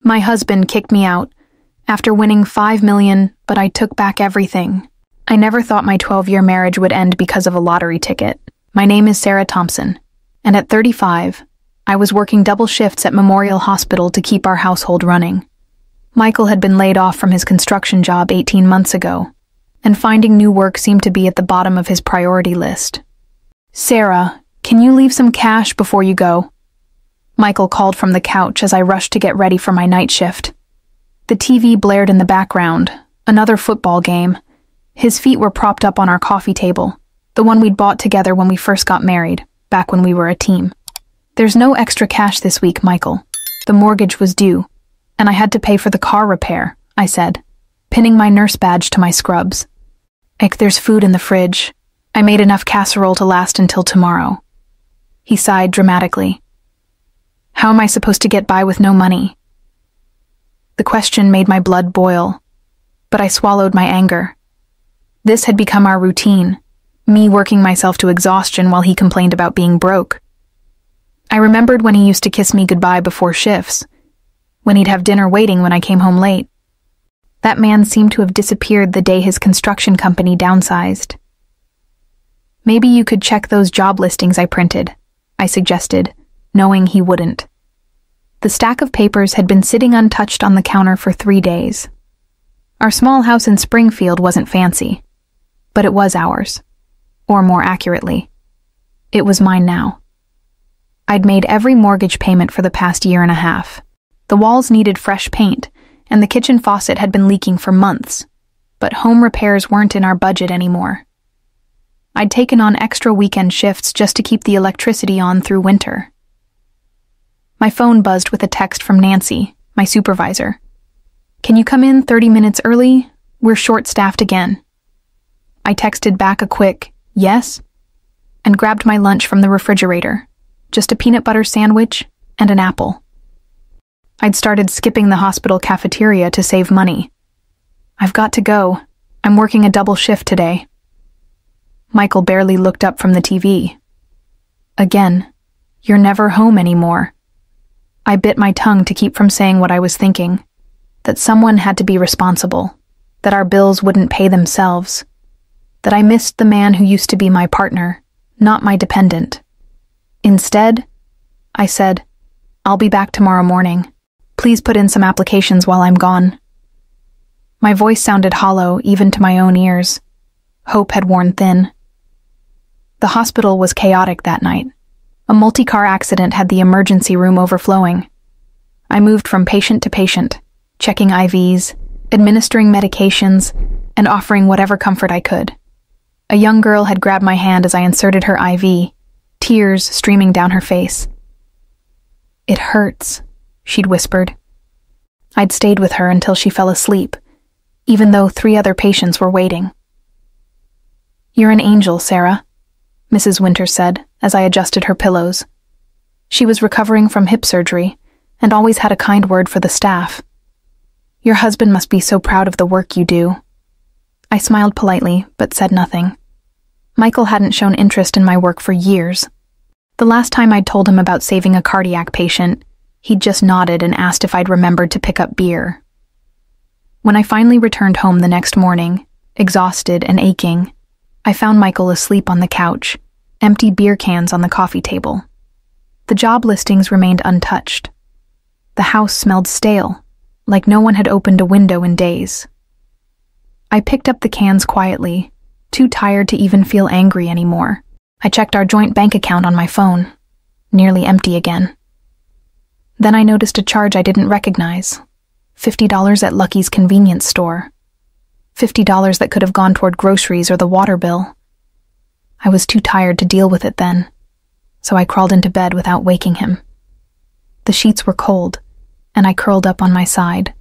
My husband kicked me out after winning $5 million, but I took back everything. I never thought my 12-year marriage would end because of a lottery ticket. My name is Sarah Thompson, and at 35, I was working double shifts at Memorial Hospital to keep our household running. Michael had been laid off from his construction job 18 months ago, and finding new work seemed to be at the bottom of his priority list. "Sarah, can you leave some cash before you go?" Michael called from the couch as I rushed to get ready for my night shift. The TV blared in the background, another football game. His feet were propped up on our coffee table, the one we'd bought together when we first got married, back when we were a team. "There's no extra cash this week, Michael. The mortgage was due, and I had to pay for the car repair," I said, pinning my nurse badge to my scrubs. "There's food in the fridge. I made enough casserole to last until tomorrow." He sighed dramatically. "How am I supposed to get by with no money?" The question made my blood boil, but I swallowed my anger. This had become our routine, me working myself to exhaustion while he complained about being broke. I remembered when he used to kiss me goodbye before shifts, when he'd have dinner waiting when I came home late. That man seemed to have disappeared the day his construction company downsized. "Maybe you could check those job listings I printed," I suggested, knowing he wouldn't. The stack of papers had been sitting untouched on the counter for 3 days. Our small house in Springfield wasn't fancy, but it was ours. Or more accurately, it was mine now. I'd made every mortgage payment for the past year and a half. The walls needed fresh paint, and the kitchen faucet had been leaking for months, but home repairs weren't in our budget anymore. I'd taken on extra weekend shifts just to keep the electricity on through winter. My phone buzzed with a text from Nancy, my supervisor. "Can you come in 30 minutes early? We're short-staffed again." I texted back a quick, "Yes," and grabbed my lunch from the refrigerator, just a peanut butter sandwich and an apple. I'd started skipping the hospital cafeteria to save money. "I've got to go. I'm working a double shift today." Michael barely looked up from the TV. "Again, you're never home anymore." I bit my tongue to keep from saying what I was thinking, that someone had to be responsible, that our bills wouldn't pay themselves, that I missed the man who used to be my partner, not my dependent. Instead, I said, "I'll be back tomorrow morning. Please put in some applications while I'm gone." My voice sounded hollow even to my own ears. Hope had worn thin. The hospital was chaotic that night. A multi-car accident had the emergency room overflowing. I moved from patient to patient, checking IVs, administering medications, and offering whatever comfort I could. A young girl had grabbed my hand as I inserted her IV, tears streaming down her face. "It hurts," she'd whispered. I'd stayed with her until she fell asleep, even though 3 other patients were waiting. "You're an angel, Sarah," Mrs. Winters said as I adjusted her pillows. She was recovering from hip surgery and always had a kind word for the staff. "Your husband must be so proud of the work you do." I smiled politely, but said nothing. Michael hadn't shown interest in my work for years. The last time I'd told him about saving a cardiac patient, he'd just nodded and asked if I'd remembered to pick up beer. When I finally returned home the next morning, exhausted and aching, I found Michael asleep on the couch, empty beer cans on the coffee table. The job listings remained untouched. The house smelled stale, like no one had opened a window in days. I picked up the cans quietly, too tired to even feel angry anymore. I checked our joint bank account on my phone, nearly empty again. Then I noticed a charge I didn't recognize. $50 at Lucky's convenience store. $50 that could have gone toward groceries or the water bill. I was too tired to deal with it then, so I crawled into bed without waking him. The sheets were cold, and I curled up on my side,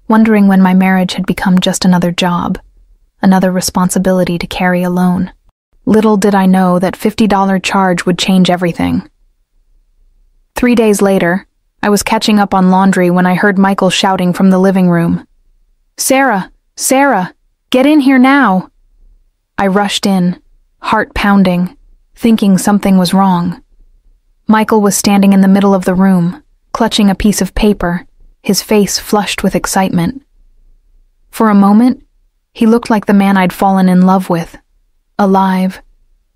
wondering when my marriage had become just another job, another responsibility to carry alone. Little did I know that $50 charge would change everything. 3 days later, I was catching up on laundry when I heard Michael shouting from the living room. "Sarah! Sarah! Get in here now!" I rushed in, heart pounding, thinking something was wrong. Michael was standing in the middle of the room, clutching a piece of paper, his face flushed with excitement. For a moment, he looked like the man I'd fallen in love with, alive,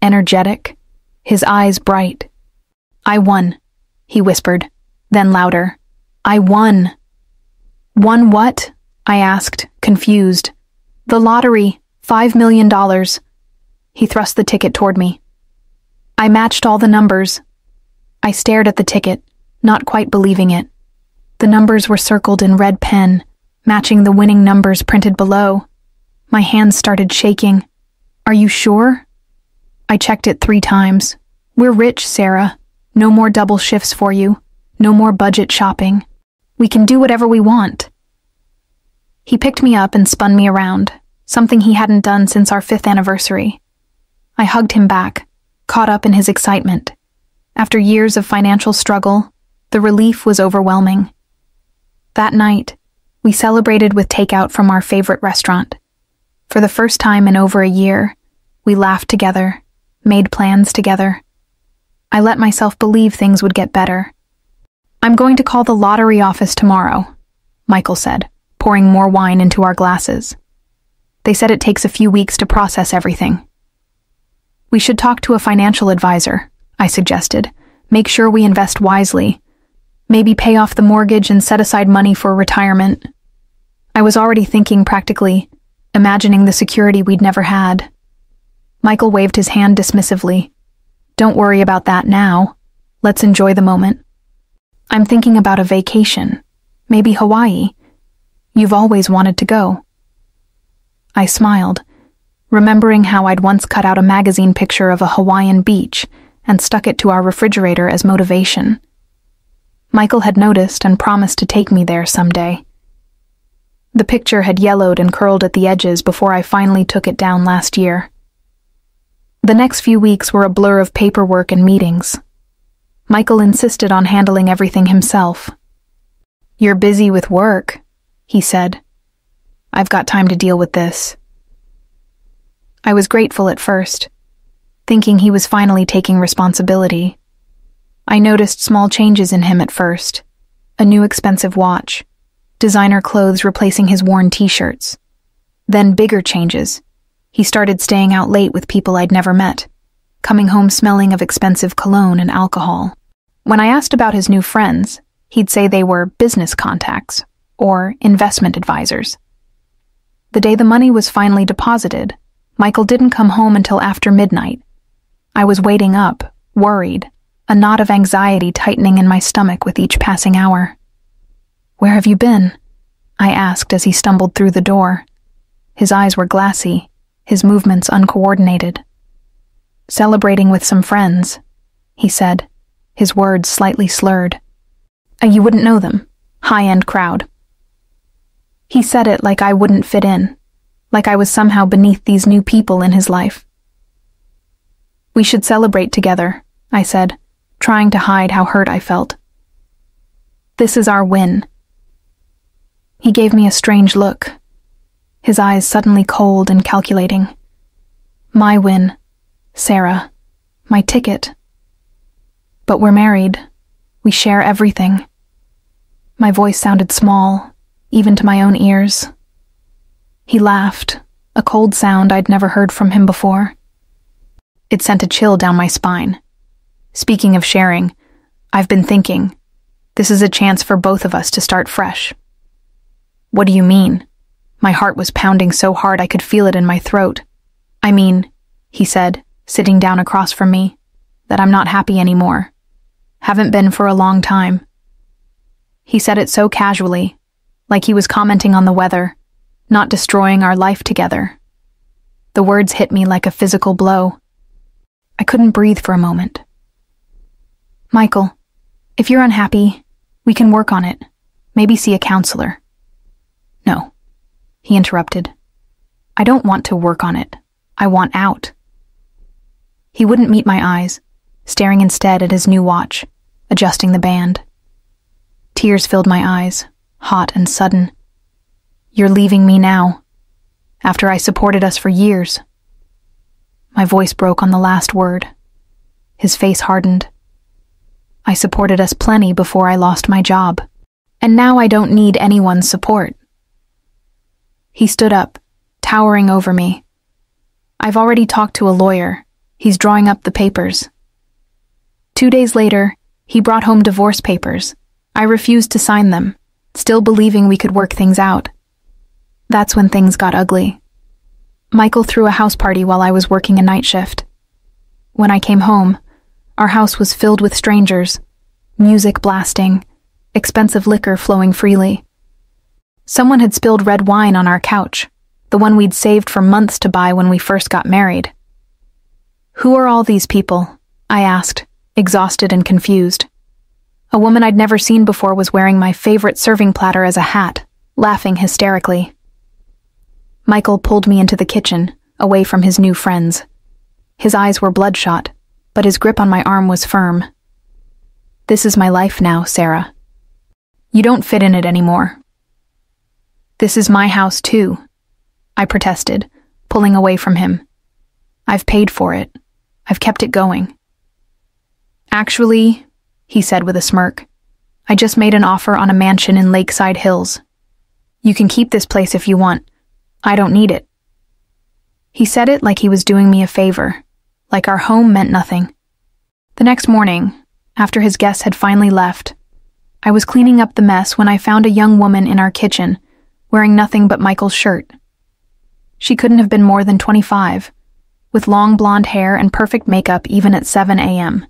energetic, his eyes bright. "I won," he whispered, then louder. "I won." "Won what?" I asked, confused. "The lottery, $5 million. He thrust the ticket toward me. I matched all the numbers. I stared at the ticket, not quite believing it. The numbers were circled in red pen, matching the winning numbers printed below. My hands started shaking. "Are you sure?" I checked it 3 times. "We're rich, Sarah. No more double shifts for you. No more budget shopping. We can do whatever we want." He picked me up and spun me around, something he hadn't done since our 5th anniversary. I hugged him back, caught up in his excitement. After years of financial struggle, the relief was overwhelming. That night, we celebrated with takeout from our favorite restaurant. For the first time in over a year, we laughed together, made plans together. I let myself believe things would get better. "I'm going to call the lottery office tomorrow," Michael said, pouring more wine into our glasses. "They said it takes a few weeks to process everything." "We should talk to a financial advisor," I suggested. "Make sure we invest wisely. Maybe pay off the mortgage and set aside money for retirement." I was already thinking practically, imagining the security we'd never had. Michael waved his hand dismissively. "Don't worry about that now. Let's enjoy the moment." "I'm thinking about a vacation. Maybe Hawaii. You've always wanted to go." I smiled, remembering how I'd once cut out a magazine picture of a Hawaiian beach and stuck it to our refrigerator as motivation. Michael had noticed and promised to take me there someday. The picture had yellowed and curled at the edges before I finally took it down last year. The next few weeks were a blur of paperwork and meetings. Michael insisted on handling everything himself. "You're busy with work," he said. "I've got time to deal with this." I was grateful at first, thinking he was finally taking responsibility. I noticed small changes in him at first. A new expensive watch, designer clothes replacing his worn t-shirts. Then bigger changes. He started staying out late with people I'd never met, coming home smelling of expensive cologne and alcohol. When I asked about his new friends, he'd say they were business contacts or investment advisors. The day the money was finally deposited, Michael didn't come home until after midnight. I was waiting up, worried, a knot of anxiety tightening in my stomach with each passing hour. "Where have you been?" I asked as he stumbled through the door. His eyes were glassy, his movements uncoordinated. "Celebrating with some friends," he said, his words slightly slurred. "You wouldn't know them. High-end crowd." He said it like I wouldn't fit in, like I was somehow beneath these new people in his life. "We should celebrate together," I said, trying to hide how hurt I felt. "This is our win." He gave me a strange look, his eyes suddenly cold and calculating. "My win, Sarah, my ticket. But we're married. We share everything." My voice sounded small, even to my own ears. He laughed, a cold sound I'd never heard from him before. It sent a chill down my spine. "Speaking of sharing, I've been thinking, this is a chance for both of us to start fresh." "What do you mean?" My heart was pounding so hard I could feel it in my throat. "I mean," he said, sitting down across from me, "that I'm not happy anymore. Haven't been for a long time." He said it so casually, like he was commenting on the weather, not destroying our life together. The words hit me like a physical blow. I couldn't breathe for a moment. "Michael, if you're unhappy, we can work on it. Maybe see a counselor." "No," he interrupted. "I don't want to work on it. I want out." He wouldn't meet my eyes, staring instead at his new watch, adjusting the band. Tears filled my eyes, hot and sudden. "You're leaving me now, after I supported us for years." My voice broke on the last word. His face hardened. "I supported us plenty before I lost my job. And now I don't need anyone's support. He stood up, towering over me. I've already talked to a lawyer. He's drawing up the papers. 2 days later, he brought home divorce papers. I refused to sign them, still believing we could work things out. That's when things got ugly. Michael threw a house party while I was working a night shift. When I came home, our house was filled with strangers, music blasting, expensive liquor flowing freely. Someone had spilled red wine on our couch, the one we'd saved for months to buy when we first got married. "Who are all these people?" I asked, exhausted and confused. A woman I'd never seen before was wearing my favorite serving platter as a hat, laughing hysterically. Michael pulled me into the kitchen, away from his new friends. His eyes were bloodshot, but his grip on my arm was firm. "This is my life now, Sarah. You don't fit in it anymore." "This is my house too," I protested, pulling away from him. "I've paid for it. I've kept it going." "Actually," he said with a smirk, "I just made an offer on a mansion in Lakeside Hills. You can keep this place if you want. I don't need it." He said it like he was doing me a favor, like our home meant nothing. The next morning, after his guests had finally left, I was cleaning up the mess when I found a young woman in our kitchen, wearing nothing but Michael's shirt. She couldn't have been more than 25, with long blonde hair and perfect makeup even at 7 a.m.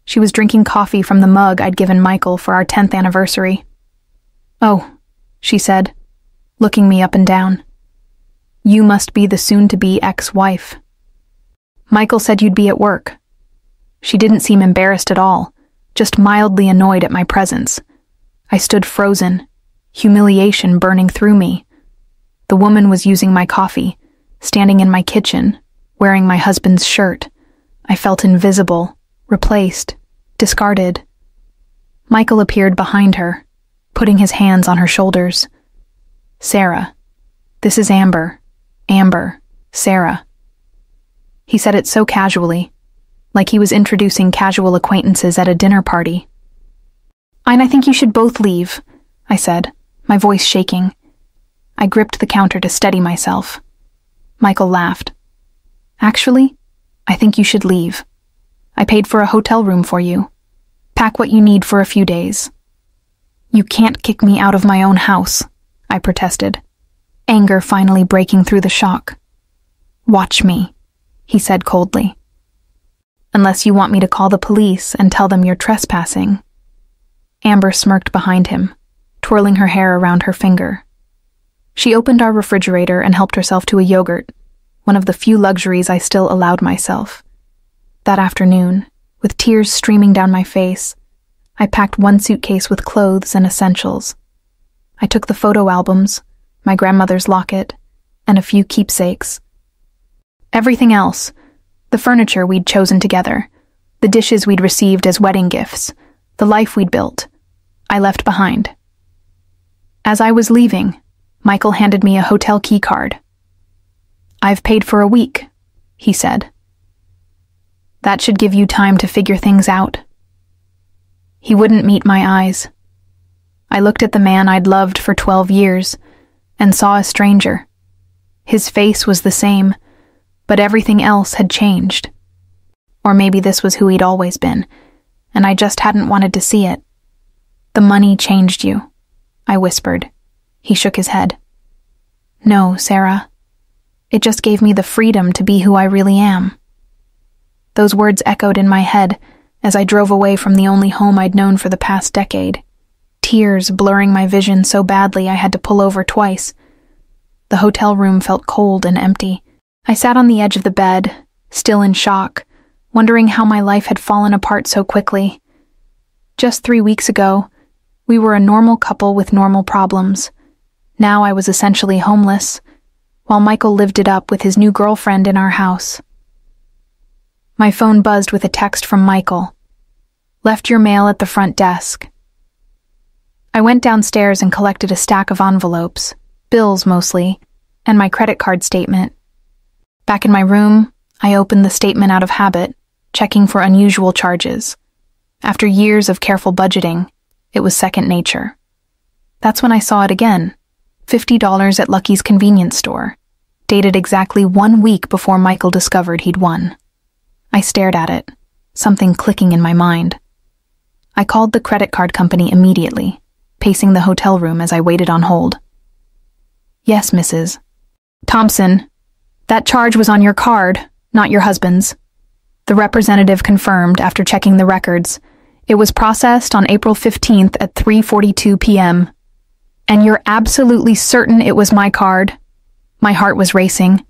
She was drinking coffee from the mug I'd given Michael for our 10th anniversary. "Oh," she said, looking me up and down. "You must be the soon-to-be ex-wife. Michael said you'd be at work." She didn't seem embarrassed at all, just mildly annoyed at my presence. I stood frozen, humiliation burning through me. The woman was using my coffee, standing in my kitchen, wearing my husband's shirt. I felt invisible, replaced, discarded. Michael appeared behind her, putting his hands on her shoulders. "Sarah, this is Amber. Amber, Sarah." He said it so casually, like he was introducing casual acquaintances at a dinner party. "And I think you should both leave," I said, my voice shaking. I gripped the counter to steady myself. Michael laughed. "Actually, I think you should leave. I paid for a hotel room for you. Pack what you need for a few days." "You can't kick me out of my own house," I protested, anger finally breaking through the shock. "Watch me," he said coldly. "Unless you want me to call the police and tell them you're trespassing." Amber smirked behind him, twirling her hair around her finger. She opened our refrigerator and helped herself to a yogurt, one of the few luxuries I still allowed myself. That afternoon, with tears streaming down my face, I packed one suitcase with clothes and essentials. I took the photo albums, my grandmother's locket, and a few keepsakes. Everything else, the furniture we'd chosen together, the dishes we'd received as wedding gifts, the life we'd built, I left behind. As I was leaving, Michael handed me a hotel key card. "I've paid for a week," he said. "That should give you time to figure things out." He wouldn't meet my eyes. I looked at the man I'd loved for 12 years and saw a stranger. His face was the same, but everything else had changed. Or maybe this was who he'd always been, and I just hadn't wanted to see it. "The money changed you," I whispered. He shook his head. "No, Sarah. It just gave me the freedom to be who I really am." Those words echoed in my head as I drove away from the only home I'd known for the past decade, tears blurring my vision so badly I had to pull over twice. The hotel room felt cold and empty. I sat on the edge of the bed, still in shock, wondering how my life had fallen apart so quickly. Just 3 weeks ago, we were a normal couple with normal problems. Now I was essentially homeless, while Michael lived it up with his new girlfriend in our house. My phone buzzed with a text from Michael. "Left your mail at the front desk." I went downstairs and collected a stack of envelopes, bills mostly, and my credit card statement. Back in my room, I opened the statement out of habit, checking for unusual charges. After years of careful budgeting, it was second nature. That's when I saw it again. $50 at Lucky's convenience store, dated exactly 1 week before Michael discovered he'd won. I stared at it, something clicking in my mind. I called the credit card company immediately, pacing the hotel room as I waited on hold. Yes, Mrs. Thompson, that charge was on your card, not your husband's. The representative confirmed after checking the records. It was processed on April 15th at 3:42 p.m. And you're absolutely certain it was my card? My heart was racing.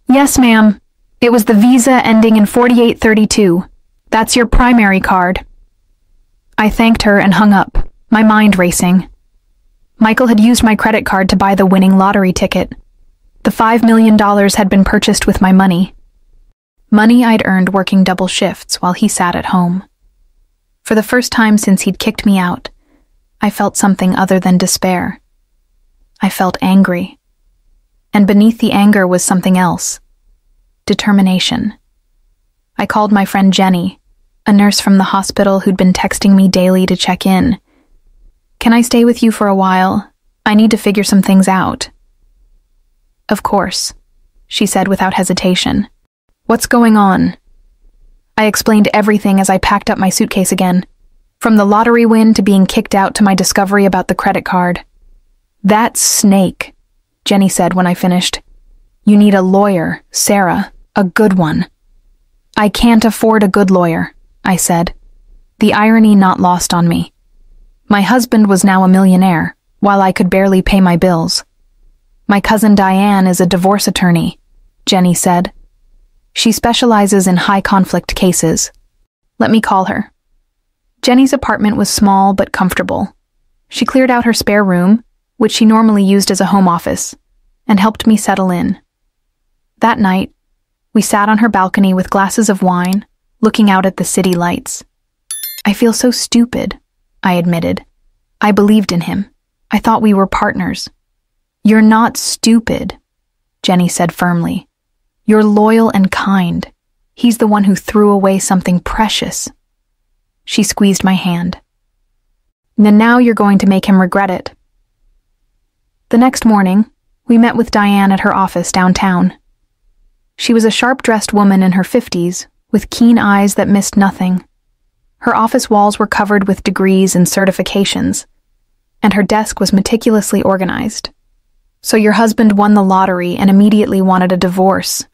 Yes, ma'am. It was the Visa ending in 4832. That's your primary card. I thanked her and hung up, my mind racing. Michael had used my credit card to buy the winning lottery ticket. The $5 million had been purchased with my money. Money I'd earned working double shifts while he sat at home. For the first time since he'd kicked me out, I felt something other than despair. I felt angry. And beneath the anger was something else. Determination. I called my friend Jenny, a nurse from the hospital who'd been texting me daily to check in. Can I stay with you for a while? I need to figure some things out. Of course, she said without hesitation. What's going on? I explained everything as I packed up my suitcase again, from the lottery win to being kicked out to my discovery about the credit card. That snake, Jenny said when I finished. You need a lawyer, Sarah, a good one. I can't afford a good lawyer, I said, the irony not lost on me. My husband was now a millionaire, while I could barely pay my bills. My cousin Diane is a divorce attorney, Jenny said. She specializes in high-conflict cases. Let me call her. Jenny's apartment was small but comfortable. She cleared out her spare room, which she normally used as a home office, and helped me settle in. That night, we sat on her balcony with glasses of wine, looking out at the city lights. I feel so stupid, I admitted. I believed in him. I thought we were partners. You're not stupid, Jenny said firmly. You're loyal and kind. He's the one who threw away something precious. She squeezed my hand. And now you're going to make him regret it. The next morning, we met with Diane at her office downtown. She was a sharp-dressed woman in her 50s, with keen eyes that missed nothing. Her office walls were covered with degrees and certifications, and her desk was meticulously organized. So your husband won the lottery and immediately wanted a divorce,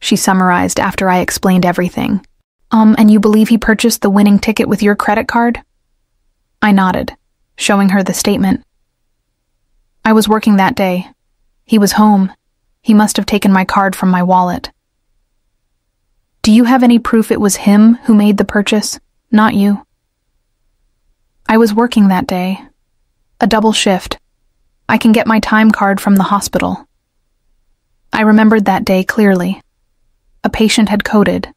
she summarized after I explained everything. And you believe he purchased the winning ticket with your credit card? I nodded, showing her the statement. I was working that day. He was home. He must have taken my card from my wallet. Do you have any proof it was him who made the purchase, not you? I was working that day. A double shift. I can get my time card from the hospital. I remembered that day clearly. A patient had coded,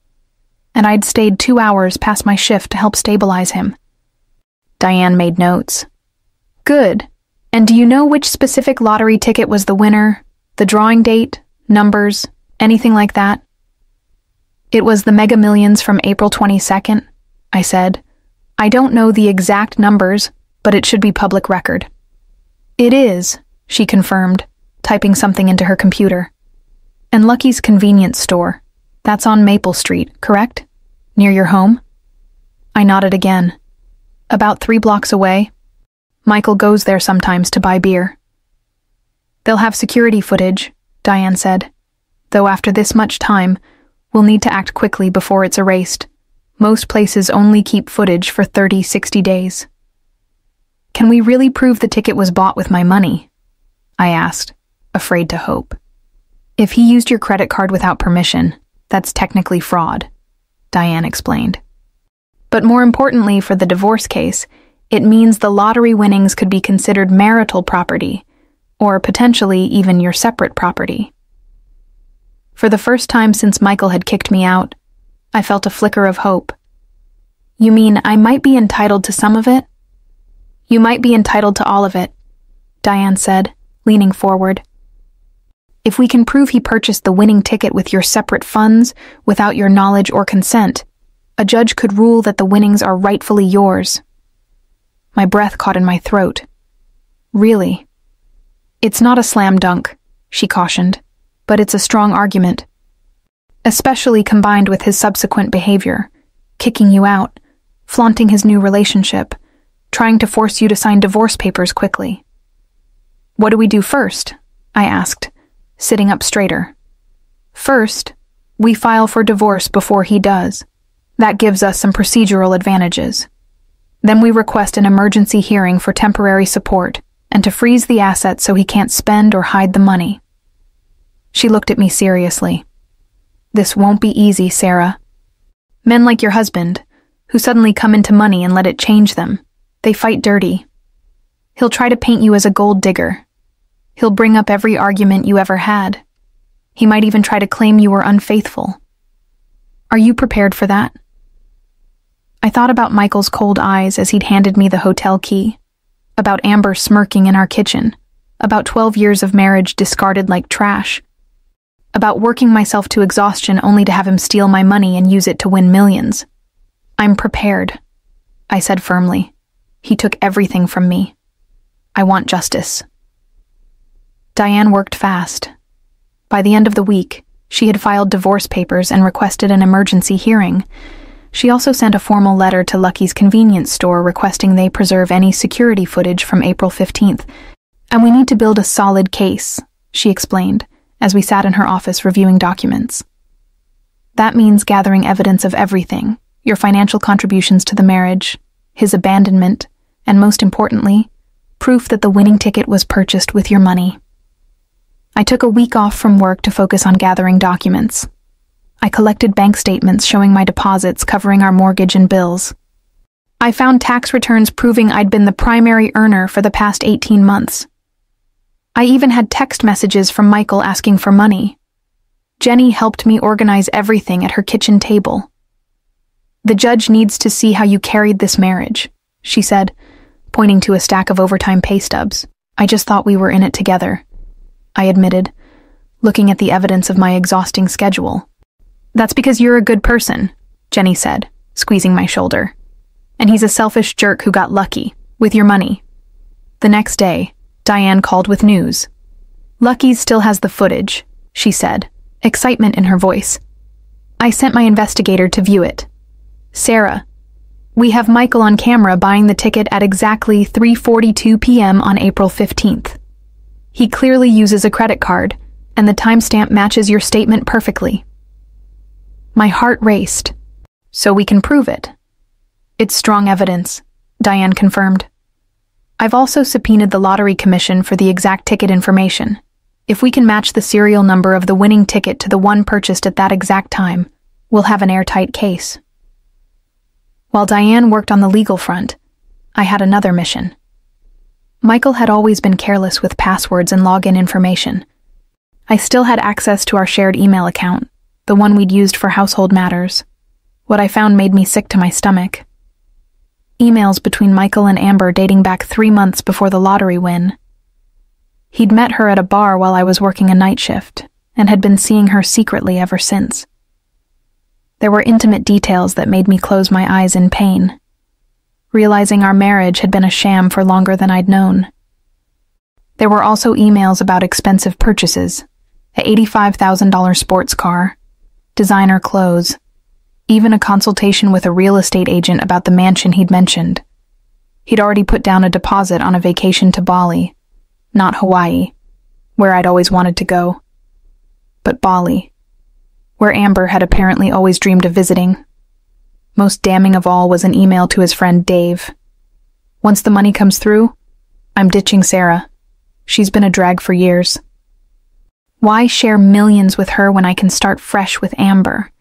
and I'd stayed 2 hours past my shift to help stabilize him. Diane made notes. Good. And do you know which specific lottery ticket was the winner? The drawing date, numbers, anything like that? It was the Mega Millions from April 22nd, I said. I don't know the exact numbers, but it should be public record. It is, she confirmed, typing something into her computer. And Lucky's convenience store. That's on Maple Street, correct? Near your home? I nodded again. About 3 blocks away. Michael goes there sometimes to buy beer. They'll have security footage, Diane said. Though after this much time, we'll need to act quickly before it's erased. Most places only keep footage for 30-60 days. Can we really prove the ticket was bought with my money? I asked, afraid to hope. If he used your credit card without permission, that's technically fraud, Diane explained. But more importantly for the divorce case, it means the lottery winnings could be considered marital property, or potentially even your separate property. For the first time since Michael had kicked me out, I felt a flicker of hope. You mean I might be entitled to some of it? You might be entitled to all of it, Diane said, leaning forward. If we can prove he purchased the winning ticket with your separate funds, without your knowledge or consent, a judge could rule that the winnings are rightfully yours. My breath caught in my throat. Really? It's not a slam dunk, she cautioned, but it's a strong argument. Especially combined with his subsequent behavior, kicking you out, flaunting his new relationship, trying to force you to sign divorce papers quickly. What do we do first? I asked, sitting up straighter. First, we file for divorce before he does. That gives us some procedural advantages. Then we request an emergency hearing for temporary support and to freeze the assets so he can't spend or hide the money. She looked at me seriously. This won't be easy, Sarah. Men like your husband, who suddenly come into money and let it change them, they fight dirty. He'll try to paint you as a gold digger. He'll bring up every argument you ever had. He might even try to claim you were unfaithful. Are you prepared for that? I thought about Michael's cold eyes as he'd handed me the hotel key, about Amber smirking in our kitchen, about 12 years of marriage discarded like trash, about working myself to exhaustion only to have him steal my money and use it to win millions. I'm prepared, I said firmly. He took everything from me. I want justice. Diane worked fast. By the end of the week, she had filed divorce papers and requested an emergency hearing. She also sent a formal letter to Lucky's convenience store requesting they preserve any security footage from April 15th. And we need to build a solid case, she explained, as we sat in her office reviewing documents. That means gathering evidence of everything, your financial contributions to the marriage, his abandonment, and most importantly, proof that the winning ticket was purchased with your money. I took a week off from work to focus on gathering documents. I collected bank statements showing my deposits covering our mortgage and bills. I found tax returns proving I'd been the primary earner for the past 18 months. I even had text messages from Michael asking for money. Jenny helped me organize everything at her kitchen table. The judge needs to see how you carried this marriage, she said, pointing to a stack of overtime pay stubs. I just thought we were in it together, I admitted, looking at the evidence of my exhausting schedule. That's because you're a good person, Jenny said, squeezing my shoulder. And he's a selfish jerk who got lucky, with your money. The next day, Diane called with news. Lucky's still has the footage, she said, excitement in her voice. I sent my investigator to view it. Sarah, we have Michael on camera buying the ticket at exactly 3:42 p.m. on April 15th. He clearly uses a credit card, and the timestamp matches your statement perfectly. My heart raced. So we can prove it. It's strong evidence, Diane confirmed. I've also subpoenaed the Lottery Commission for the exact ticket information. If we can match the serial number of the winning ticket to the one purchased at that exact time, we'll have an airtight case. While Diane worked on the legal front, I had another mission. Michael had always been careless with passwords and login information. I still had access to our shared email account, the one we'd used for household matters. What I found made me sick to my stomach. Emails between Michael and Amber dating back 3 months before the lottery win. He'd met her at a bar while I was working a night shift, and had been seeing her secretly ever since. There were intimate details that made me close my eyes in pain, realizing our marriage had been a sham for longer than I'd known. There were also emails about expensive purchases, a $85,000 sports car, designer clothes, even a consultation with a real estate agent about the mansion he'd mentioned. He'd already put down a deposit on a vacation to Bali, not Hawaii, where I'd always wanted to go, but Bali, where Amber had apparently always dreamed of visiting. Most damning of all was an email to his friend Dave. Once the money comes through, I'm ditching Sarah. She's been a drag for years. Why share millions with her when I can start fresh with Amber?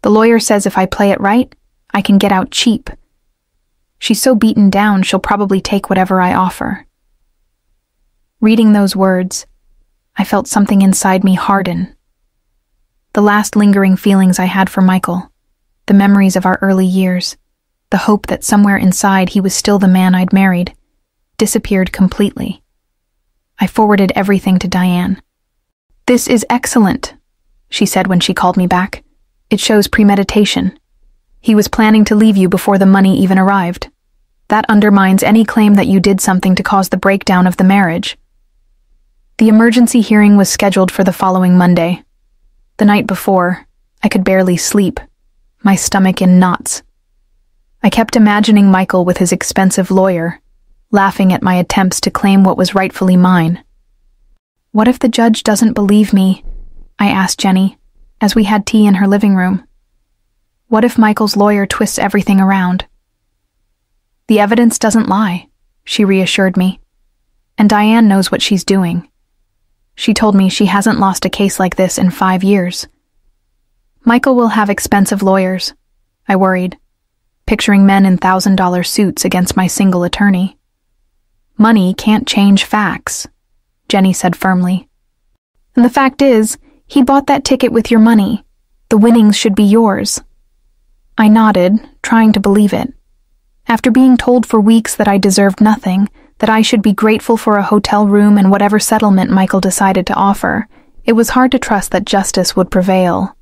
The lawyer says if I play it right, I can get out cheap. She's so beaten down she'll probably take whatever I offer. Reading those words, I felt something inside me harden. The last lingering feelings I had for Michael, the memories of our early years, the hope that somewhere inside he was still the man I'd married, disappeared completely. I forwarded everything to Diane. "This is excellent," she said when she called me back. "It shows premeditation. He was planning to leave you before the money even arrived. That undermines any claim that you did something to cause the breakdown of the marriage. The emergency hearing was scheduled for the following Monday. The night before, I could barely sleep, my stomach in knots. I kept imagining Michael with his expensive lawyer, laughing at my attempts to claim what was rightfully mine. What if the judge doesn't believe me? I asked Jenny, as we had tea in her living room. What if Michael's lawyer twists everything around? The evidence doesn't lie, she reassured me. And Diane knows what she's doing. She told me she hasn't lost a case like this in 5 years. Michael will have expensive lawyers, I worried, picturing men in $1,000 suits against my single attorney. Money can't change facts, Jenny said firmly. And the fact is, he bought that ticket with your money. The winnings should be yours. I nodded, trying to believe it. After being told for weeks that I deserved nothing, that I should be grateful for a hotel room and whatever settlement Michael decided to offer, it was hard to trust that justice would prevail.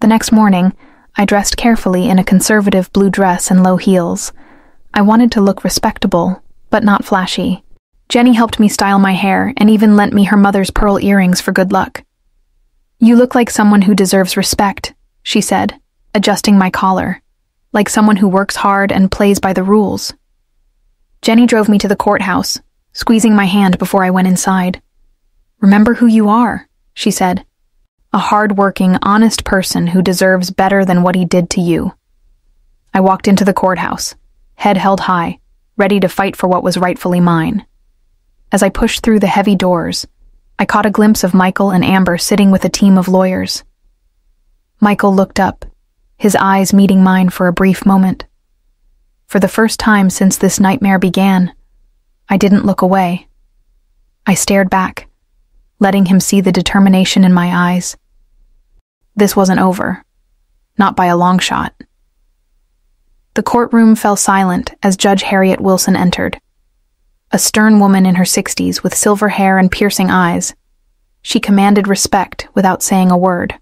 The next morning, I dressed carefully in a conservative blue dress and low heels. I wanted to look respectable, but not flashy. Jenny helped me style my hair and even lent me her mother's pearl earrings for good luck. You look like someone who deserves respect, she said, adjusting my collar, like someone who works hard and plays by the rules. Jenny drove me to the courthouse, squeezing my hand before I went inside. Remember who you are, she said. A hard-working, honest person who deserves better than what he did to you. I walked into the courthouse, head held high, ready to fight for what was rightfully mine. As I pushed through the heavy doors, I caught a glimpse of Michael and Amber sitting with a team of lawyers. Michael looked up, his eyes meeting mine for a brief moment. For the first time since this nightmare began, I didn't look away. I stared back, letting him see the determination in my eyes. This wasn't over, not by a long shot. The courtroom fell silent as Judge Harriet Wilson entered. A stern woman in her 60s with silver hair and piercing eyes, she commanded respect without saying a word.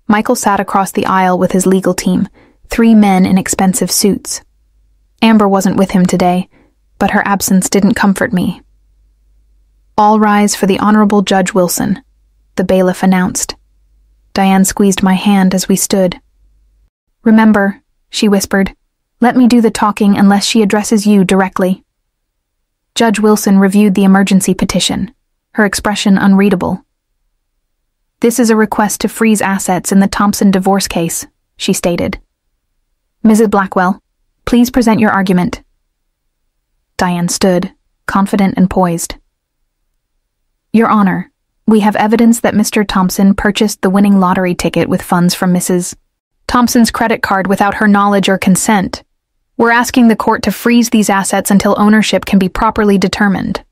Michael sat across the aisle with his legal team, 3 men in expensive suits. Amber wasn't with him today, but her absence didn't comfort me. All rise for the Honorable Judge Wilson, the bailiff announced. Diane squeezed my hand as we stood. Remember, she whispered, let me do the talking unless she addresses you directly. Judge Wilson reviewed the emergency petition, her expression unreadable. This is a request to freeze assets in the Thompson divorce case, she stated. Mrs. Blackwell, please present your argument. Diane stood, confident and poised. Your Honor, we have evidence that Mr. Thompson purchased the winning lottery ticket with funds from Mrs. Thompson's credit card without her knowledge or consent. We're asking the court to freeze these assets until ownership can be properly determined.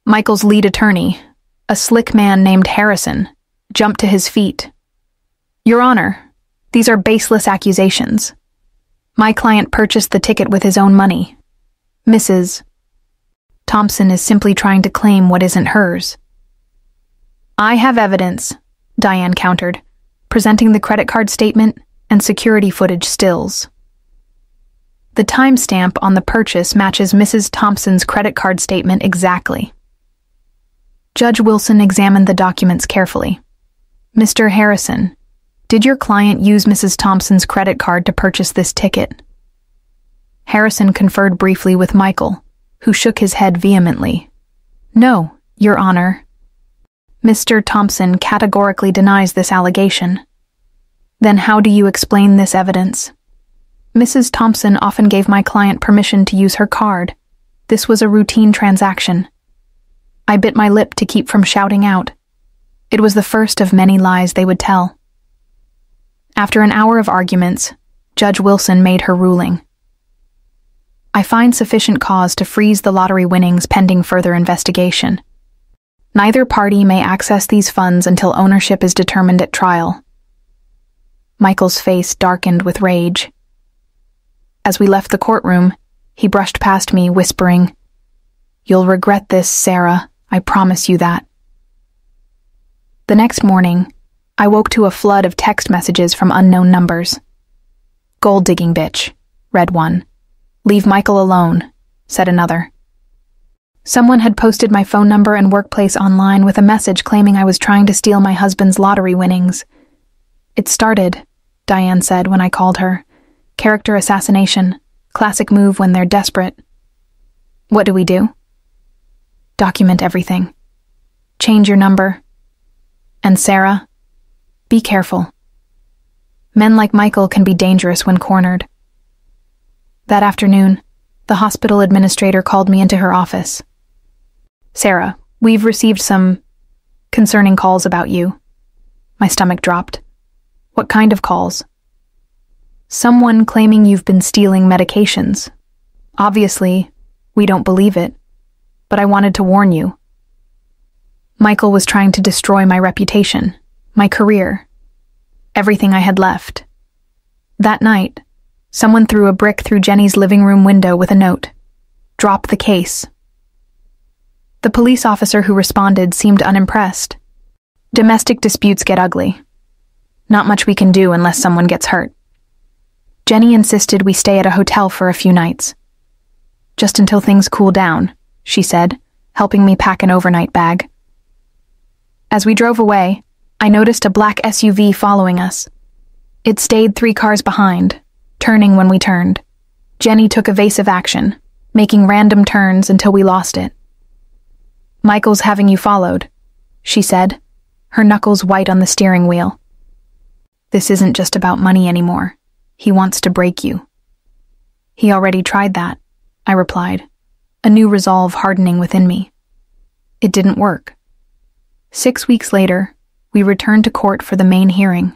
Michael's lead attorney, a slick man named Harrison, jumped to his feet. Your Honor, these are baseless accusations. My client purchased the ticket with his own money. Mrs. Thompson is simply trying to claim what isn't hers. I have evidence, Diane countered, presenting the credit card statement and security footage stills. The timestamp on the purchase matches Mrs. Thompson's credit card statement exactly. Judge Wilson examined the documents carefully. Mr. Harrison, did your client use Mrs. Thompson's credit card to purchase this ticket? Harrison conferred briefly with Michael, who shook his head vehemently. No, Your Honor. Mr. Thompson categorically denies this allegation. Then how do you explain this evidence? Mrs. Thompson often gave my client permission to use her card. This was a routine transaction. I bit my lip to keep from shouting out. It was the first of many lies they would tell. After an hour of arguments, Judge Wilson made her ruling. I find sufficient cause to freeze the lottery winnings pending further investigation. Neither party may access these funds until ownership is determined at trial. Michael's face darkened with rage. As we left the courtroom, he brushed past me, whispering, "You'll regret this, Sarah. I promise you that." The next morning, I woke to a flood of text messages from unknown numbers. "Gold digging bitch," read one. "Leave Michael alone," said another. Someone had posted my phone number and workplace online with a message claiming I was trying to steal my husband's lottery winnings. "It started," Diane said when I called her. "Character assassination. Classic move when they're desperate." "What do we do?" "Document everything. Change your number. And Sarah, be careful. Men like Michael can be dangerous when cornered." That afternoon, the hospital administrator called me into her office. "Sarah, we've received some concerning calls about you." My stomach dropped. "What kind of calls?" "Someone claiming you've been stealing medications. Obviously, we don't believe it, but I wanted to warn you. Michael was trying to destroy my reputation, my career, everything I had left. That night, someone threw a brick through Jenny's living room window with a note. Drop the case." The police officer who responded seemed unimpressed. "Domestic disputes get ugly. Not much we can do unless someone gets hurt. Jenny insisted we stay at a hotel for a few nights. Just until things cool down," she said, helping me pack an overnight bag. As we drove away, I noticed a black SUV following us. It stayed 3 cars behind, turning when we turned. Jenny took evasive action, making random turns until we lost it. "Michael's having you followed," she said, her knuckles white on the steering wheel. "This isn't just about money anymore. He wants to break you." "He already tried that," I replied, a new resolve hardening within me. It didn't work. 6 weeks later, we returned to court for the main hearing.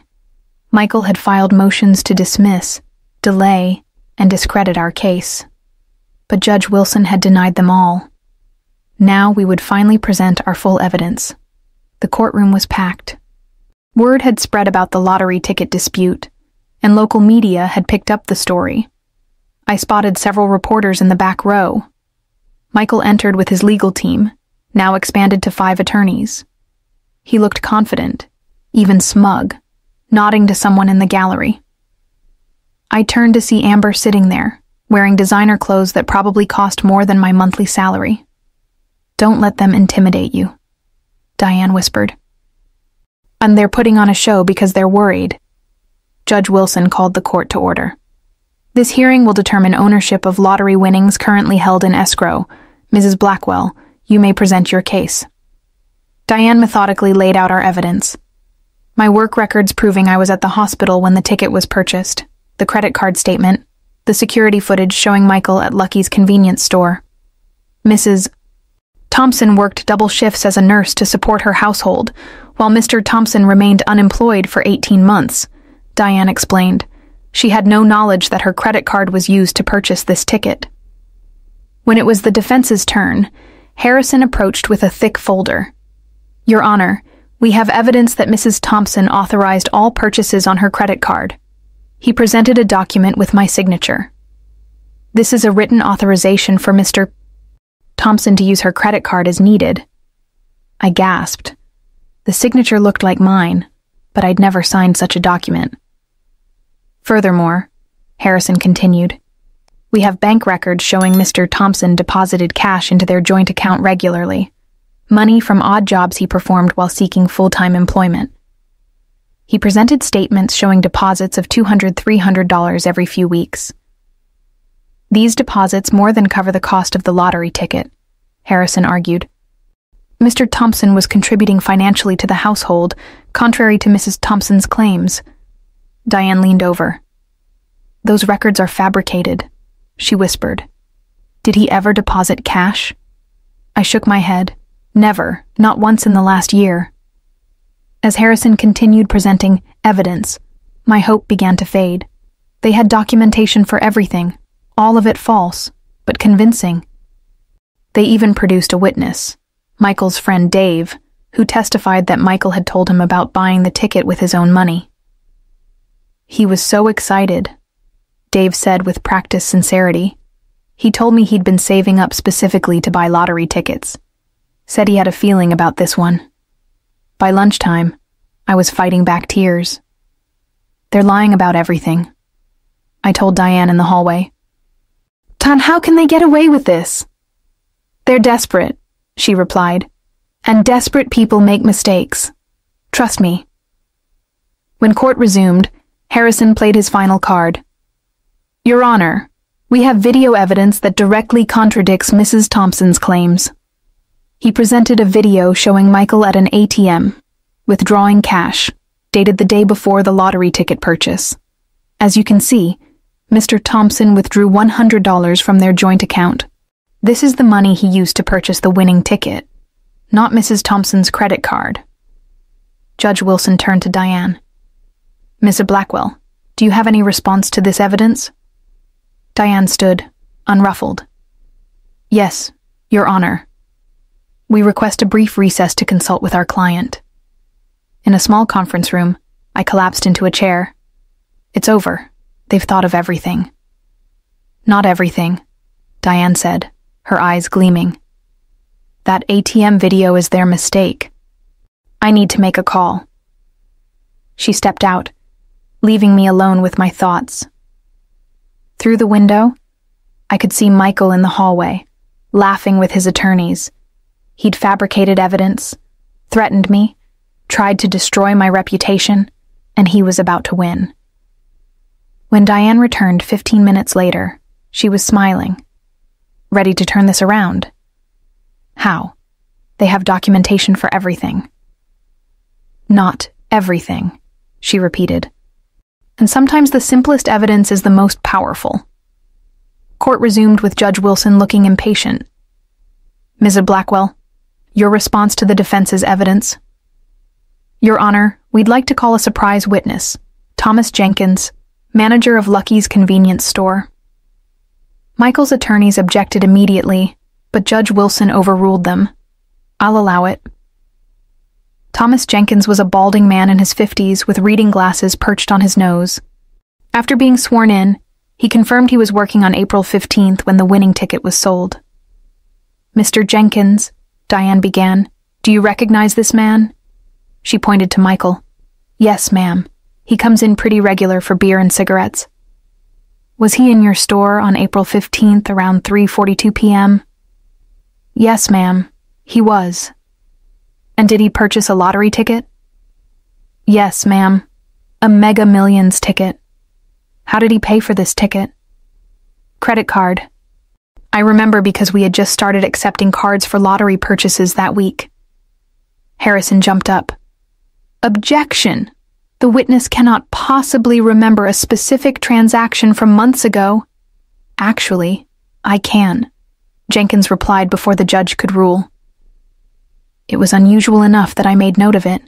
Michael had filed motions to dismiss, delay, and discredit our case. But Judge Wilson had denied them all. Now we would finally present our full evidence. The courtroom was packed. Word had spread about the lottery ticket dispute, and local media had picked up the story. I spotted several reporters in the back row. Michael entered with his legal team, now expanded to 5 attorneys. He looked confident, even smug, nodding to someone in the gallery. I turned to see Amber sitting there, wearing designer clothes that probably cost more than my monthly salary. "Don't let them intimidate you," Diane whispered. "And they're putting on a show because they're worried." Judge Wilson called the court to order. "This hearing will determine ownership of lottery winnings currently held in escrow. Mrs. Blackwell, you may present your case." Diane methodically laid out our evidence. My work records proving I was at the hospital when the ticket was purchased, the credit card statement, the security footage showing Michael at Lucky's convenience store. Mrs. Thompson worked double shifts as a nurse to support her household, while Mr. Thompson remained unemployed for 18 months, Diane explained. She had no knowledge that her credit card was used to purchase this ticket. When it was the defense's turn, Harrison approached with a thick folder. "Your Honor, we have evidence that Mrs. Thompson authorized all purchases on her credit card." He presented a document with my signature. "This is a written authorization for Mr. Thompson to use her credit card as needed." I gasped. The signature looked like mine, but I'd never signed such a document. "Furthermore," Harrison continued, "we have bank records showing Mr. Thompson deposited cash into their joint account regularly, money from odd jobs he performed while seeking full-time employment." He presented statements showing deposits of $200, $300 every few weeks. "These deposits more than cover the cost of the lottery ticket," Harrison argued. "Mr. Thompson was contributing financially to the household, contrary to Mrs. Thompson's claims." Diane leaned over. "Those records are fabricated," she whispered. "Did he ever deposit cash?" I shook my head. "Never, not once in the last year." As Harrison continued presenting evidence, my hope began to fade. They had documentation for everything, all of it false, but convincing. They even produced a witness, Michael's friend Dave, who testified that Michael had told him about buying the ticket with his own money. "He was so excited," Dave said with practiced sincerity. "He told me he'd been saving up specifically to buy lottery tickets. Said he had a feeling about this one." By lunchtime, I was fighting back tears. "They're lying about everything," I told Diane in the hallway. Tan, how can they get away with this? They're desperate, she replied, and desperate people make mistakes. Trust me. When court resumed, Harrison played his final card. Your Honor, we have video evidence that directly contradicts Mrs. Thompson's claims. He presented a video showing Michael at an ATM, withdrawing cash, dated the day before the lottery ticket purchase. As you can see, Mr. Thompson withdrew $100 from their joint account. This is the money he used to purchase the winning ticket, not Mrs. Thompson's credit card. Judge Wilson turned to Diane. Mrs. Blackwell, do you have any response to this evidence? Diane stood, unruffled. Yes, Your Honor. We request a brief recess to consult with our client. In a small conference room, I collapsed into a chair. It's over. They've thought of everything. Not everything, Diane said, her eyes gleaming. That ATM video is their mistake. I need to make a call. She stepped out, leaving me alone with my thoughts. Through the window, I could see Michael in the hallway, laughing with his attorneys. He'd fabricated evidence, threatened me, tried to destroy my reputation, and he was about to win. When Diane returned 15 minutes later, she was smiling, ready to turn this around. How? They have documentation for everything. Not everything, she repeated. And sometimes the simplest evidence is the most powerful. Court resumed with Judge Wilson looking impatient. Mrs. Blackwell, your response to the defense's evidence. Your Honor, we'd like to call a surprise witness, Thomas Jenkins, manager of Lucky's convenience store. Michael's attorneys objected immediately, but Judge Wilson overruled them. I'll allow it. Thomas Jenkins was a balding man in his 50s with reading glasses perched on his nose. After being sworn in, he confirmed he was working on April 15th when the winning ticket was sold. Mr. Jenkins, Diane began, do you recognize this man? She pointed to Michael. Yes, ma'am. He comes in pretty regular for beer and cigarettes. Was he in your store on April 15th around 3:42 p.m.? Yes, ma'am. He was. And did he purchase a lottery ticket? Yes, ma'am. A Mega Millions ticket. How did he pay for this ticket? Credit card. I remember because we had just started accepting cards for lottery purchases that week. Harrison jumped up. Objection! The witness cannot possibly remember a specific transaction from months ago. Actually, I can, Jenkins replied before the judge could rule. It was unusual enough that I made note of it.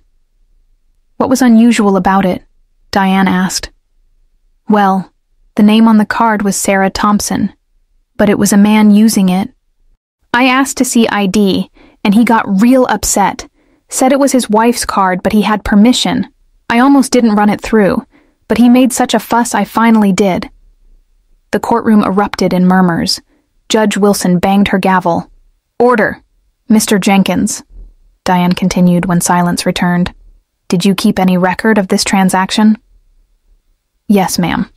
What was unusual about it? Diane asked. Well, the name on the card was Sarah Thompson, but it was a man using it. I asked to see ID, and he got real upset, said it was his wife's card, but he had permission. I almost didn't run it through, but he made such a fuss I finally did. The courtroom erupted in murmurs. Judge Wilson banged her gavel. Order! Mr. Jenkins, Diane continued when silence returned. Did you keep any record of this transaction? Yes, ma'am.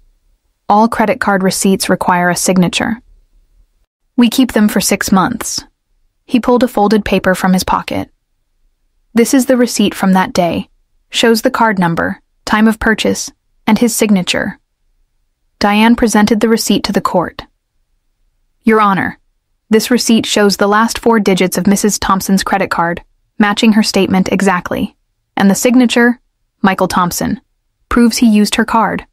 All credit card receipts require a signature. We keep them for 6 months. He pulled a folded paper from his pocket. This is the receipt from that day. Shows the card number, time of purchase, and his signature. Diane presented the receipt to the court. Your Honor, this receipt shows the last 4 digits of Mrs. Thompson's credit card, matching her statement exactly, and the signature, Michael Thompson, proves he used her card.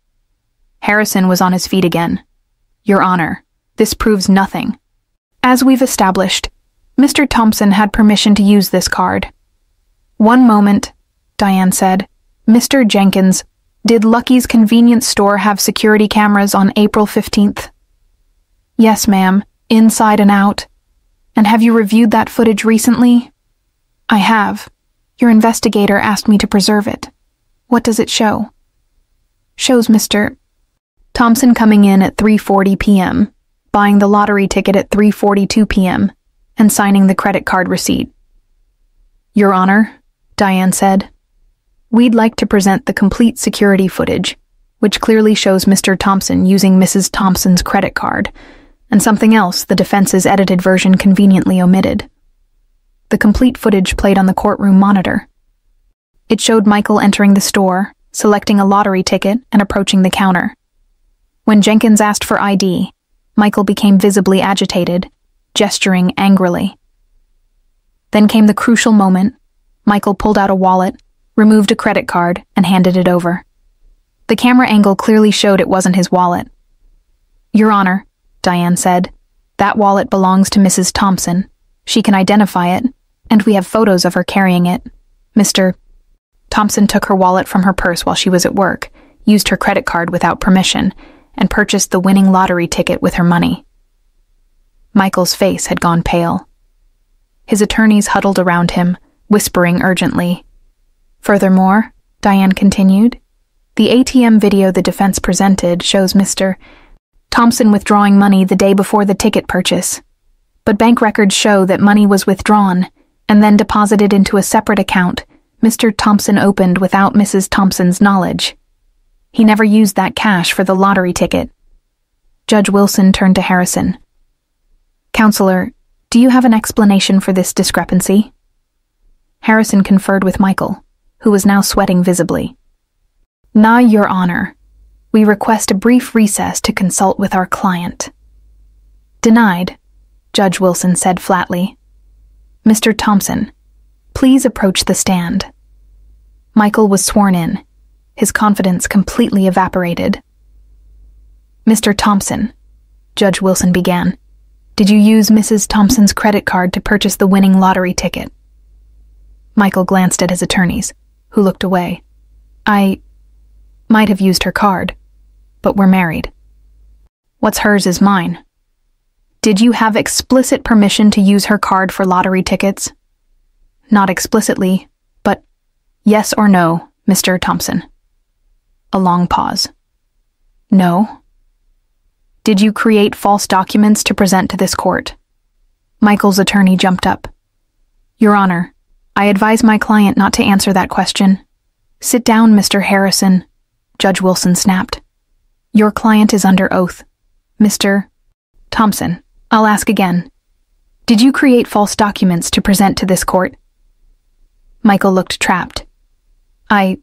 Harrison was on his feet again. Your Honor, this proves nothing. As we've established, Mr. Thompson had permission to use this card. One moment, Diane said. Mr. Jenkins, did Lucky's convenience store have security cameras on April 15th? Yes, ma'am, inside and out. And have you reviewed that footage recently? I have. Your investigator asked me to preserve it. What does it show? Shows Mr. Thompson coming in at 3:40 p.m., buying the lottery ticket at 3:42 p.m., and signing the credit card receipt. Your Honor, Diane said, we'd like to present the complete security footage, which clearly shows Mr. Thompson using Mrs. Thompson's credit card, and something else the defense's edited version conveniently omitted. The complete footage played on the courtroom monitor. It showed Michael entering the store, selecting a lottery ticket, and approaching the counter. When Jenkins asked for ID, Michael became visibly agitated, gesturing angrily. Then came the crucial moment. Michael pulled out a wallet, removed a credit card, and handed it over. The camera angle clearly showed it wasn't his wallet. "Your Honor," Diane said, "that wallet belongs to Mrs. Thompson. She can identify it, and we have photos of her carrying it. Mr. Thompson took her wallet from her purse while she was at work, used her credit card without permission, and purchased the winning lottery ticket with her money." Michael's face had gone pale. His attorneys huddled around him, whispering urgently. "Furthermore," Diane continued, "the ATM video the defense presented shows Mr. Thompson withdrawing money the day before the ticket purchase. But bank records show that money was withdrawn and then deposited into a separate account Mr. Thompson opened without Mrs. Thompson's knowledge. He never used that cash for the lottery ticket." Judge Wilson turned to Harrison. "Counselor, do you have an explanation for this discrepancy?" Harrison conferred with Michael, who was now sweating visibly. "Nah, Your Honor. We request a brief recess to consult with our client." "Denied," Judge Wilson said flatly. "Mr. Thompson, please approach the stand." Michael was sworn in, his confidence completely evaporated. "Mr. Thompson," Judge Wilson began, "did you use Mrs. Thompson's credit card to purchase the winning lottery ticket?" Michael glanced at his attorneys, who looked away. "I might have used her card, but we're married. What's hers is mine." "Did you have explicit permission to use her card for lottery tickets?" "Not explicitly, but yes or no, Mr. Thompson." A long pause. "No." "Did you create false documents to present to this court?" Michael's attorney jumped up. "Your Honor, I advise my client not to answer that question." "Sit down, Mr. Harrison," Judge Wilson snapped. "Your client is under oath. Mr. Thompson, I'll ask again. Did you create false documents to present to this court?" Michael looked trapped. "I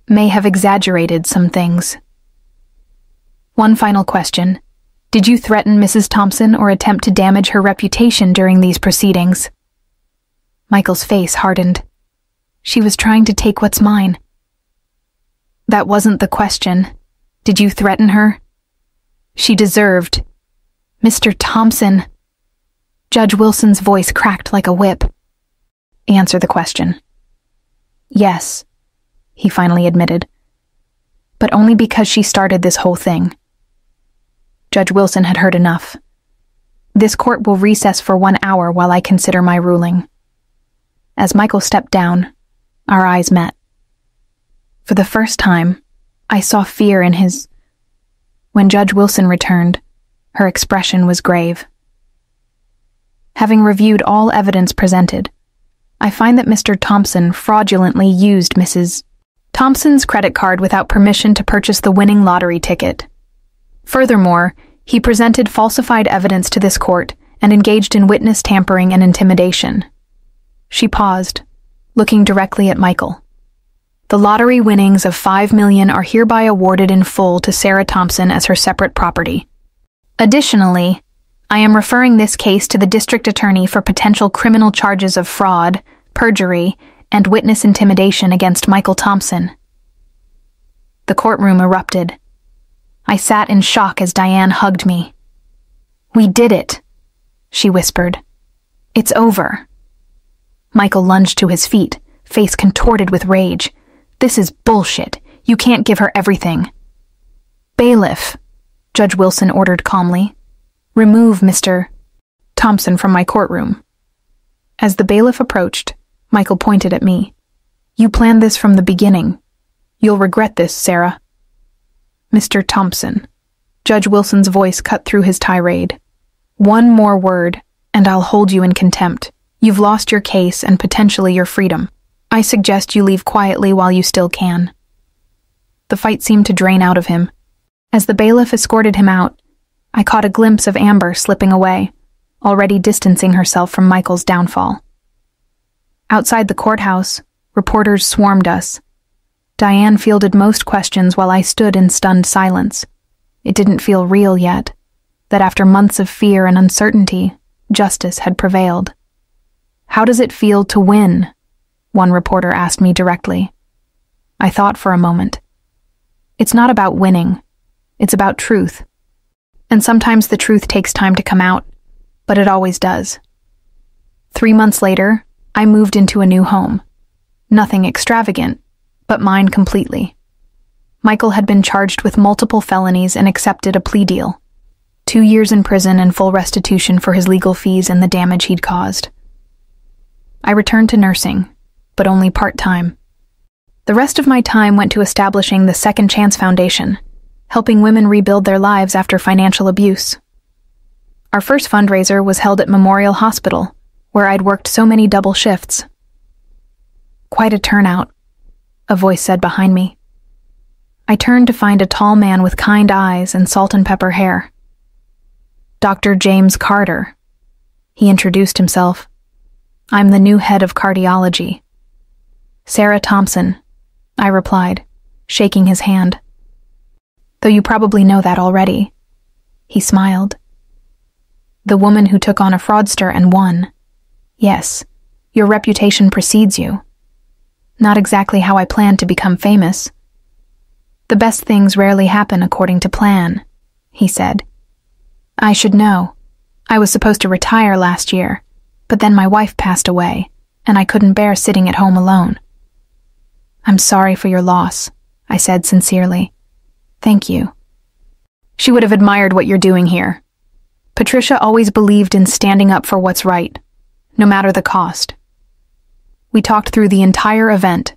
may have exaggerated some things." "One final question. Did you threaten Mrs. Thompson or attempt to damage her reputation during these proceedings?" Michael's face hardened. "She was trying to take what's mine." "That wasn't the question. Did you threaten her?" "She deserved." "Mr. Thompson." Judge Wilson's voice cracked like a whip. "Answer the question." "Yes," he finally admitted. "But only because she started this whole thing." Judge Wilson had heard enough. "This court will recess for 1 hour while I consider my ruling." As Michael stepped down, our eyes met. For the first time, I saw fear in his... When Judge Wilson returned, her expression was grave. "Having reviewed all evidence presented, I find that Mr. Thompson fraudulently used Mrs. Thompson's credit card without permission to purchase the winning lottery ticket. Furthermore, he presented falsified evidence to this court and engaged in witness tampering and intimidation." She paused, looking directly at Michael. "The lottery winnings of $5 million are hereby awarded in full to Sarah Thompson as her separate property. Additionally, I am referring this case to the district attorney for potential criminal charges of fraud, perjury, and witness intimidation against Michael Thompson." The courtroom erupted. I sat in shock as Diane hugged me. "We did it," she whispered. "It's over." Michael lunged to his feet, face contorted with rage. "This is bullshit. You can't give her everything." "Bailiff," Judge Wilson ordered calmly, "remove Mr. Thompson from my courtroom." As the bailiff approached, Michael pointed at me. "You planned this from the beginning. You'll regret this, Sarah." "Mr. Thompson," Judge Wilson's voice cut through his tirade. "One more word, and I'll hold you in contempt. You've lost your case and potentially your freedom. I suggest you leave quietly while you still can." The fight seemed to drain out of him. As the bailiff escorted him out, I caught a glimpse of Amber slipping away, already distancing herself from Michael's downfall. Outside the courthouse, reporters swarmed us. Diane fielded most questions while I stood in stunned silence. It didn't feel real yet, that after months of fear and uncertainty, justice had prevailed. "How does it feel to win?" one reporter asked me directly. I thought for a moment. It's not about winning. It's about truth. And sometimes the truth takes time to come out, but it always does. 3 months later, I moved into a new home. Nothing extravagant, but mine completely. Michael had been charged with multiple felonies and accepted a plea deal. 2 years in prison and full restitution for his legal fees and the damage he'd caused. I returned to nursing, but only part-time. The rest of my time went to establishing the Second Chance Foundation, helping women rebuild their lives after financial abuse. Our first fundraiser was held at Memorial Hospital, where I'd worked so many double shifts. "Quite a turnout," a voice said behind me. I turned to find a tall man with kind eyes and salt and pepper hair. "Dr. James Carter," he introduced himself. "I'm the new head of cardiology." "Sarah Thompson," I replied, shaking his hand. "Though you probably know that already." He smiled. "The woman who took on a fraudster and won. Yes, your reputation precedes you. Not exactly how I planned to become famous. The best things rarely happen according to plan," he said. "I should know. I was supposed to retire last year, but then my wife passed away, and I couldn't bear sitting at home alone." "I'm sorry for your loss," I said sincerely. "Thank you." "She would have admired what you're doing here. Patricia always believed in standing up for what's right, no matter the cost." We talked through the entire event.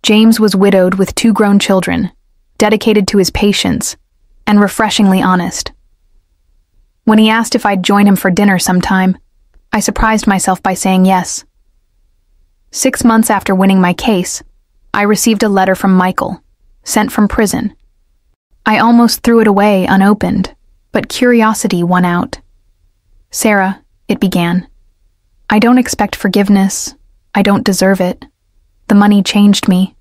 James was widowed with 2 grown children, dedicated to his patients, and refreshingly honest. When he asked if I'd join him for dinner sometime, I surprised myself by saying yes. 6 months after winning my case, I received a letter from Michael, sent from prison. I almost threw it away unopened, but curiosity won out. "Sarah," it began, "I don't expect forgiveness. I don't deserve it. The money changed me.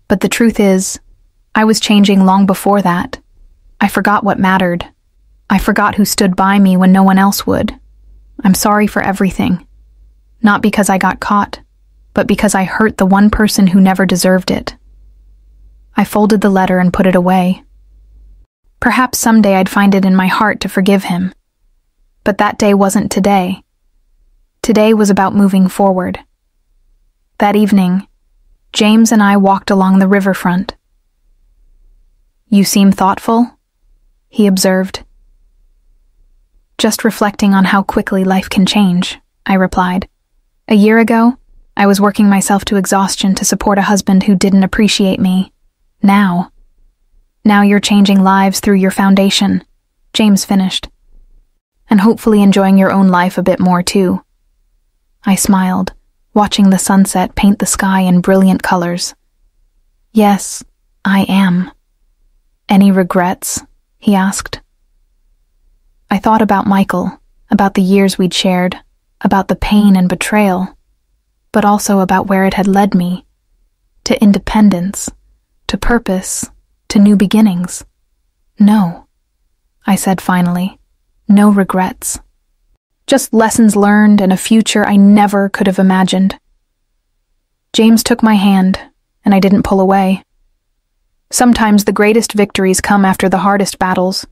But the truth is, I was changing long before that. I forgot what mattered. I forgot who stood by me when no one else would. I'm sorry for everything. Not because I got caught, but because I hurt the one person who never deserved it." I folded the letter and put it away. Perhaps someday I'd find it in my heart to forgive him. But that day wasn't today. Today was about moving forward. That evening, James and I walked along the riverfront. "You seem thoughtful," he observed. "Just reflecting on how quickly life can change," I replied. "A year ago, I was working myself to exhaustion to support a husband who didn't appreciate me. Now you're changing lives through your foundation," James finished. "And hopefully enjoying your own life a bit more too." I smiled, watching the sunset paint the sky in brilliant colors. "Yes, I am." "Any regrets?" he asked. I thought about Michael, about the years we'd shared, about the pain and betrayal, but also about where it had led me, to independence, to purpose, to new beginnings. "No," I said finally, "no regrets. Just lessons learned and a future I never could have imagined." James took my hand, and I didn't pull away. Sometimes the greatest victories come after the hardest battles,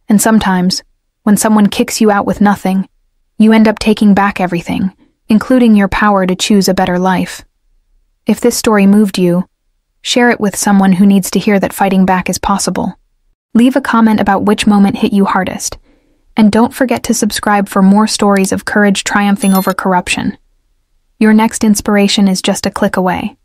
and sometimes, when someone kicks you out with nothing, you end up taking back everything, including your power to choose a better life. If this story moved you, share it with someone who needs to hear that fighting back is possible. Leave a comment about which moment hit you hardest, and don't forget to subscribe for more stories of courage triumphing over corruption. Your next inspiration is just a click away.